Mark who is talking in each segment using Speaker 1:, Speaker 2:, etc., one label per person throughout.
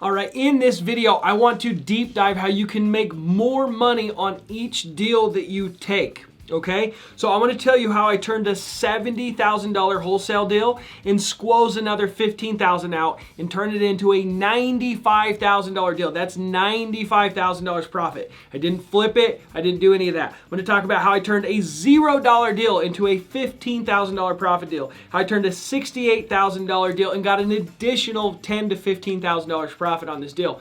Speaker 1: All right, in this video, I want to deep dive how you can make more money on each deal that you take. Okay, so I want to tell you how I turned a $70,000 wholesale deal and squoze another $15,000 out and turn it into a $95,000 deal. That's $95,000 profit. I didn't flip it. I didn't do any of that. I'm going to talk about how I turned a $0 deal into a $15,000 profit deal. How I turned a $68,000 deal and got an additional $10,000 to $15,000 profit on this deal.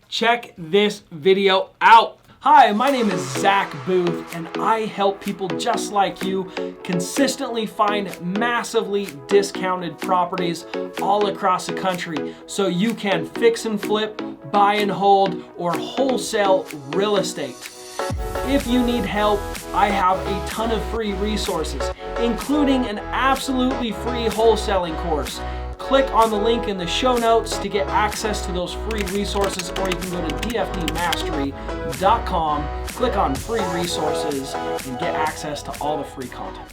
Speaker 1: Check this video out. Hi, my name is Zack Boothe, and I help people just like you consistently find massively discounted properties all across the country so you can fix and flip, buy and hold, or wholesale real estate. If you need help, I have a ton of free resources, including an absolutely free wholesaling course. Click on the link in the show notes to get access to those free resources, or you can go to dfdmastery.com, click on free resources, and get access to all the free content.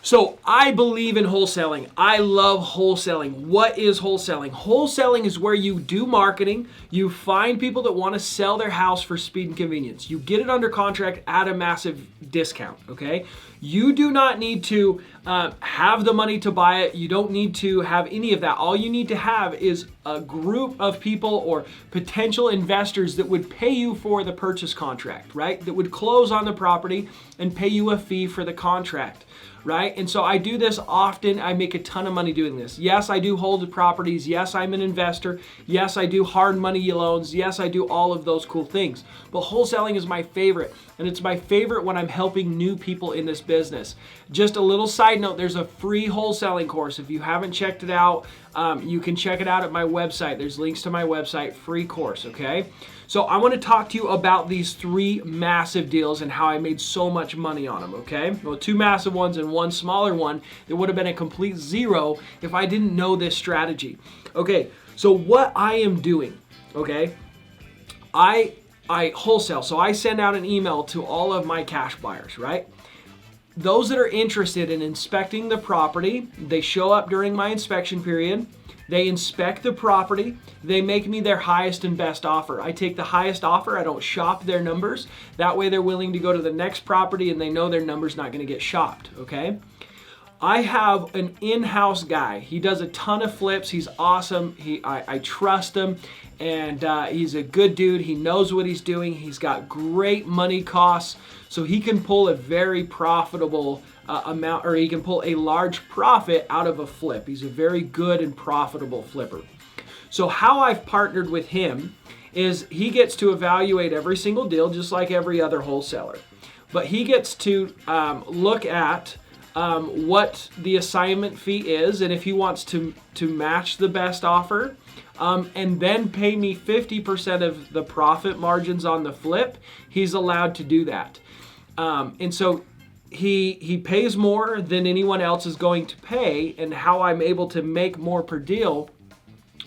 Speaker 1: So I believe in wholesaling. I love wholesaling. What is wholesaling? Wholesaling is where you do marketing, you find people that want to sell their house for speed and convenience. You get it under contract at a massive discount, okay? You do not need to have the money to buy it. You don't need to have any of that. All you need to have is a group of people or potential investors that would pay you for the purchase contract, right? That would close on the property and pay you a fee for the contract, right? And so I do this often. I make a ton of money doing this. Yes, I do hold the properties. Yes, I'm an investor. Yes, I do hard money loans. Yes, I do all of those cool things. But wholesaling is my favorite. And it's my favorite when I'm helping new people in this business. Just a little side note, there's a free wholesaling course. If you haven't checked it out, you can check it out at my website. There's links to my website, free course, okay? So I want to talk to you about these three massive deals and how I made so much money on them, okay? Well, two massive ones and one smaller one that would have been a complete zero if I didn't know this strategy. Okay, so what I am doing, okay, I wholesale. So I send out an email to all of my cash buyers, right? Those that are interested in inspecting the property, they show up during my inspection period. They inspect the property. They make me their highest and best offer. I take the highest offer. I don't shop their numbers. That way they're willing to go to the next property and they know their number's not going to get shopped, okay? I have an in-house guy. He does a ton of flips. He's awesome. I trust him, and he's a good dude. He knows what he's doing. He's got great money costs, so he can pull a very profitable amount, or he can pull a large profit out of a flip. He's a very good and profitable flipper. So how I've partnered with him is he gets to evaluate every single deal just like every other wholesaler, but he gets to look at what the assignment fee is, and if he wants to match the best offer, and then pay me 50% of the profit margins on the flip, he's allowed to do that. And so he pays more than anyone else is going to pay, and how I'm able to make more per deal,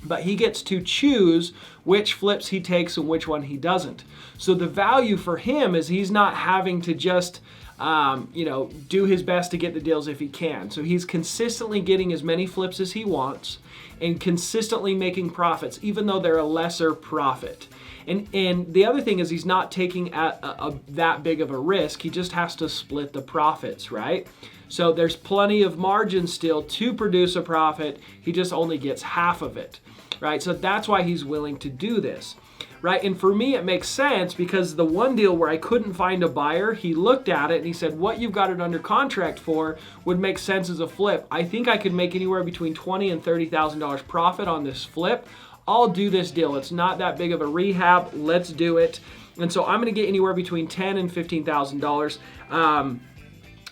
Speaker 1: but he gets to choose which flips he takes and which one he doesn't. So the value for him is he's not having to just do his best to get the deals if he can. So he's consistently getting as many flips as he wants and consistently making profits, even though they're a lesser profit. And the other thing is he's not taking that big of a risk. He just has to split the profits, right? So there's plenty of margin still to produce a profit. He just only gets half of it, right? So that's why he's willing to do this. Right, and for me it makes sense because the one deal where I couldn't find a buyer, he looked at it and he said, what you've got it under contract for would make sense as a flip. I think I could make anywhere between $20,000 and $30,000 profit on this flip. I'll do this deal. It's not that big of a rehab. Let's do it. And so I'm going to get anywhere between $10,000 and $15,000.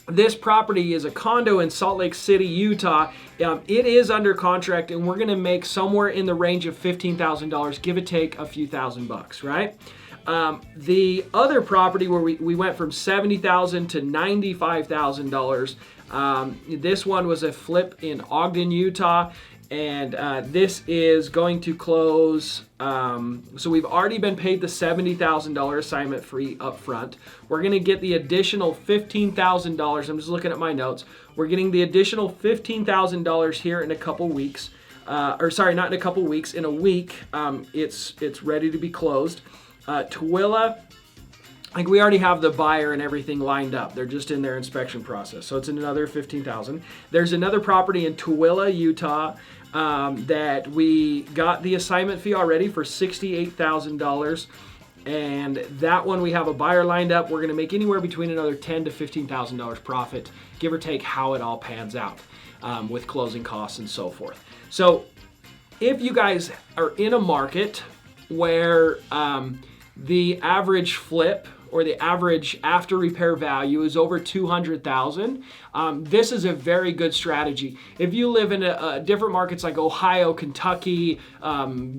Speaker 1: This property is a condo in Salt Lake City, Utah. It is under contract, and we're going to make somewhere in the range of $15,000, give or take a few $1,000, right? The other property where we went from $70,000 to $95,000, this one was a flip in Ogden, Utah. And this is going to close, so we've already been paid the $70,000 assignment fee up front. We're going to get the additional $15,000. I'm just looking at my notes. We're getting the additional $15,000 here in a couple weeks. or sorry, not in a couple weeks, in a week, it's ready to be closed. Tooele, like we already have the buyer and everything lined up. They're just in their inspection process. So it's another $15,000. There's another property in Tooele, Utah, that we got the assignment fee already for $68,000. And that one we have a buyer lined up. We're going to make anywhere between another $10,000 to $15,000 profit, give or take how it all pans out with closing costs and so forth. So if you guys are in a market where the average flip or the average after repair value is over $200,000, this is a very good strategy. If you live in different markets like Ohio, Kentucky,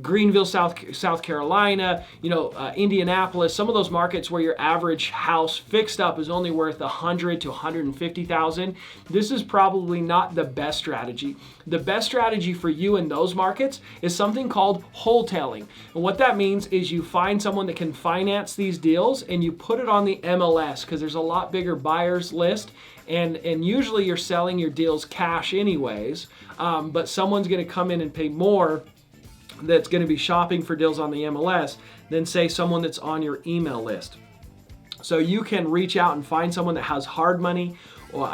Speaker 1: Greenville, South Carolina, Indianapolis, some of those markets where your average house fixed up is only worth $100,000 to $150,000, this is probably not the best strategy. The best strategy for you in those markets is something called wholesaling. And what that means is you find someone that can finance these deals and you put it on the MLS, because there's a lot bigger buyers list, and usually you're selling your deals cash anyways, but someone's going to come in and pay more that's going to be shopping for deals on the MLS than say someone that's on your email list. So you can reach out and find someone that has hard money or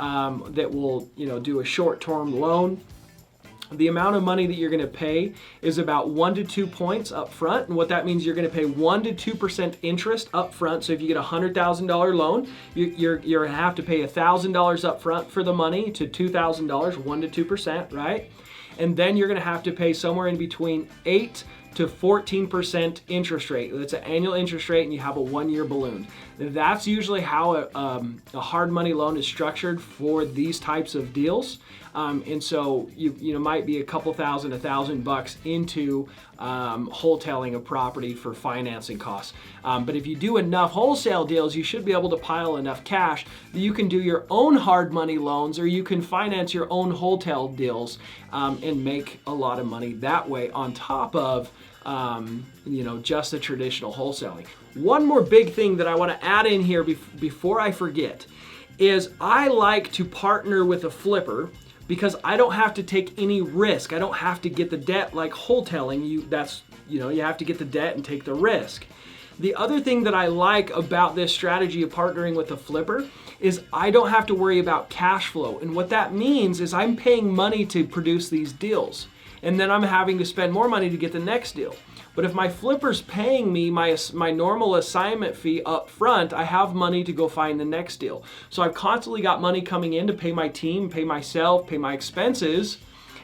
Speaker 1: that will do a short-term loan. The amount of money that you're going to pay is about 1 to 2 points up front. And what that means, you're going to pay 1 to 2% interest up front. So if you get a $100,000 loan, you're going to have to pay $1,000 up front for the money to $2,000, 1 to 2%, right? And then you're going to have to pay somewhere in between 8 to 14% interest rate. That's an annual interest rate, and you have a 1-year balloon. That's usually how a hard money loan is structured for these types of deals. And so you might be a couple thousand, $1,000 into wholesaling a property for financing costs. But if you do enough wholesale deals, you should be able to pile enough cash that you can do your own hard money loans, or you can finance your own wholesale deals and make a lot of money that way on top of just the traditional wholesaling. One more big thing that I want to add in here before I forget is I like to partner with a flipper, because I don't have to take any risk. I don't have to get the debt like wholesaling. You have to get the debt and take the risk. The other thing that I like about this strategy of partnering with a flipper is I don't have to worry about cash flow. And what that means is I'm paying money to produce these deals, and then I'm having to spend more money to get the next deal. But if my flipper's paying me my normal assignment fee up front, I have money to go find the next deal. So I've constantly got money coming in to pay my team, pay myself, pay my expenses,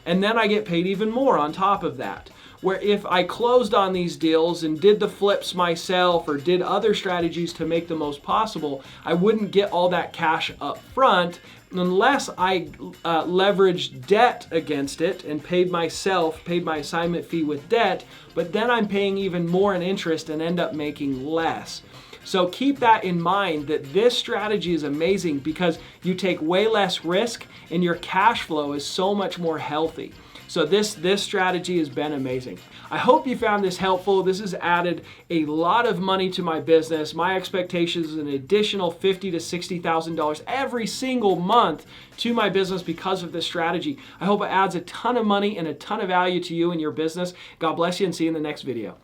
Speaker 1: and then I get paid even more on top of that. Where if I closed on these deals and did the flips myself or did other strategies to make the most possible, I wouldn't get all that cash up front unless I leveraged debt against it and paid my assignment fee with debt, but then I'm paying even more in interest and end up making less. So keep that in mind, that this strategy is amazing because you take way less risk and your cash flow is so much more healthy. So this strategy has been amazing. I hope you found this helpful. This has added a lot of money to my business. My expectation is an additional $50,000 to $60,000 every single month to my business because of this strategy. I hope it adds a ton of money and a ton of value to you and your business. God bless you, and see you in the next video.